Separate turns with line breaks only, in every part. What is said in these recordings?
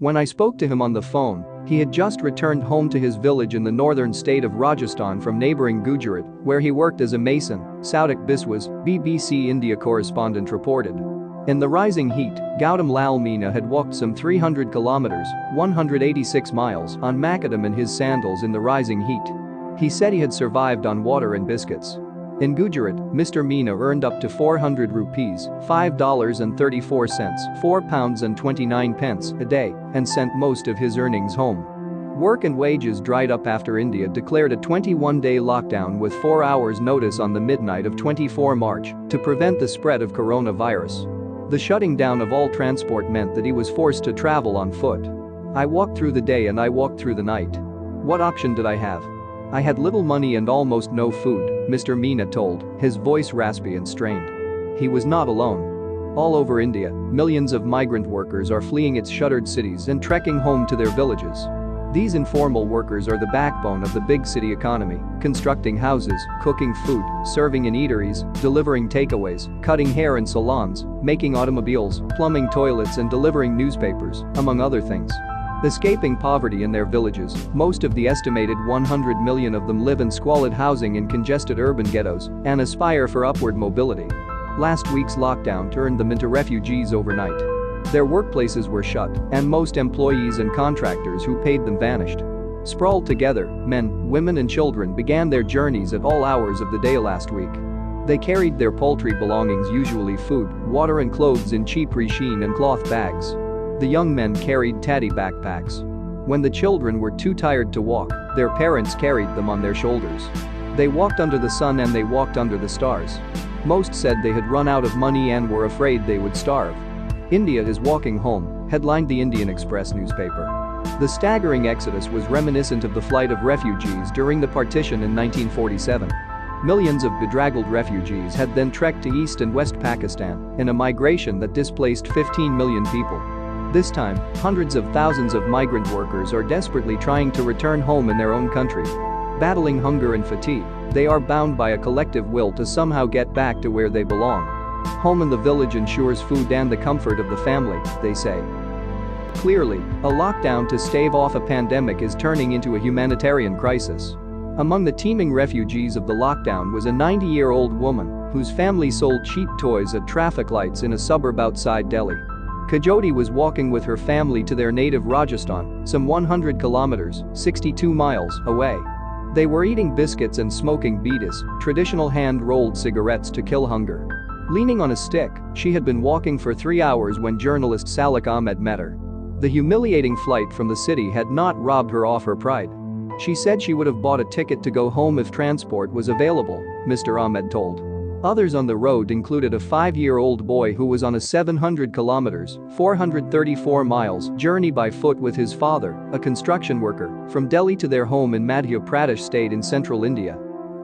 When I spoke to him on the phone, he had just returned home to his village in the northern state of Rajasthan from neighboring Gujarat, where he worked as a mason, Saudak Biswas, BBC India correspondent reported. In the rising heat, Gautam Lal Meena had walked some 300 kilometers, 186 miles, on macadam in his sandals in the rising heat. He said he had survived on water and biscuits. In Gujarat, Mr. Meena earned up to 400 rupees, $5.34, £4.29 a day, and sent most of his earnings home. Work and wages dried up after India declared a 21-day lockdown with 4 hours notice on the midnight of 24 March to prevent the spread of coronavirus. The shutting down of all transport meant that he was forced to travel on foot. I walked through the day and I walked through the night. What option did I have? I had little money and almost no food, Mr. Meena told, his voice raspy and strained. He was not alone. All over India, millions of migrant workers are fleeing its shuttered cities and trekking home to their villages. These informal workers are the backbone of the big city economy, constructing houses, cooking food, serving in eateries, delivering takeaways, cutting hair in salons, making automobiles, plumbing toilets and delivering newspapers, among other things. Escaping poverty in their villages, most of the estimated 100 million of them live in squalid housing in congested urban ghettos and aspire for upward mobility. Last week's lockdown turned them into refugees overnight. Their workplaces were shut, and most employees and contractors who paid them vanished. Sprawled together, men, women and children began their journeys at all hours of the day last week. They carried their paltry belongings, usually food, water and clothes, in cheap reshin and cloth bags. The young men carried tatty backpacks. When the children were too tired to walk, their parents carried them on their shoulders. They walked under the sun and they walked under the stars. Most said they had run out of money and were afraid they would starve. India is walking home, headlined the Indian Express newspaper. The staggering exodus was reminiscent of the flight of refugees during the partition in 1947. Millions of bedraggled refugees had then trekked to East and West Pakistan in a migration that displaced 15 million people. This time, hundreds of thousands of migrant workers are desperately trying to return home in their own country. Battling hunger and fatigue, they are bound by a collective will to somehow get back to where they belong. Home in the village ensures food and the comfort of the family, they say. Clearly, a lockdown to stave off a pandemic is turning into a humanitarian crisis. Among the teeming refugees of the lockdown was a 90-year-old woman whose family sold cheap toys at traffic lights in a suburb outside Delhi. Kajoti was walking with her family to their native Rajasthan, some 100 kilometers, 62 miles, away. They were eating biscuits and smoking beedis, traditional hand-rolled cigarettes to kill hunger. Leaning on a stick, she had been walking for 3 hours when journalist Salik Ahmed met her. The humiliating flight from the city had not robbed her of her pride. She said she would have bought a ticket to go home if transport was available, Mr. Ahmed told. Others on the road included a 5-year-old boy who was on a 700 kilometers, 434 miles journey by foot with his father, a construction worker, from Delhi to their home in Madhya Pradesh state in central India.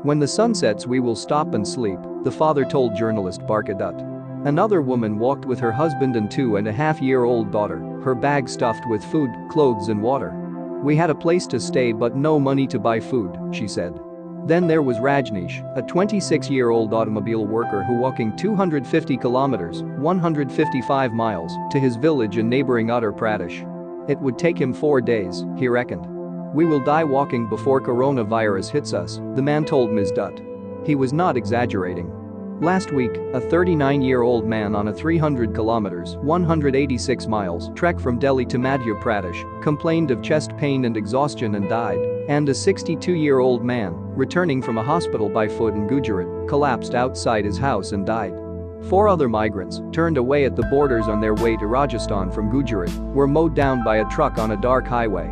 When the sun sets we will stop and sleep, the father told journalist Barka Dutt. Another woman walked with her husband and 2.5-year-old daughter, her bag stuffed with food, clothes and water. We had a place to stay but no money to buy food, she said. Then there was Rajneesh, a 26-year-old automobile worker who walking 250 kilometers, 155 miles, to his village in neighboring Uttar Pradesh. It would take him 4 days, he reckoned. We will die walking before coronavirus hits us, the man told Ms. Dutt. He was not exaggerating. Last week, a 39-year-old man on a 300 kilometers, 186 miles trek from Delhi to Madhya Pradesh complained of chest pain and exhaustion and died, and a 62-year-old man, returning from a hospital by foot in Gujarat, collapsed outside his house and died. 4 other migrants, turned away at the borders on their way to Rajasthan from Gujarat, were mowed down by a truck on a dark highway.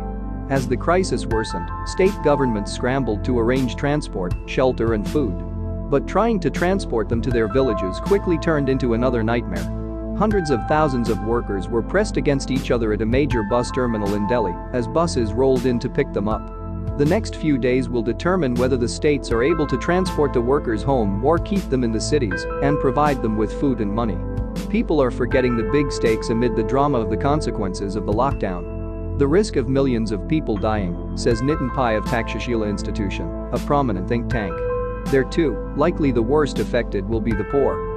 As the crisis worsened, state governments scrambled to arrange transport, shelter and food. But trying to transport them to their villages quickly turned into another nightmare. Hundreds of thousands of workers were pressed against each other at a major bus terminal in Delhi as buses rolled in to pick them up. The next few days will determine whether the states are able to transport the workers home or keep them in the cities and provide them with food and money. People are forgetting the big stakes amid the drama of the consequences of the lockdown. The risk of millions of people dying, says Nitin Pai of Takshashila Institution, a prominent think tank. They're too likely the worst affected will be the poor.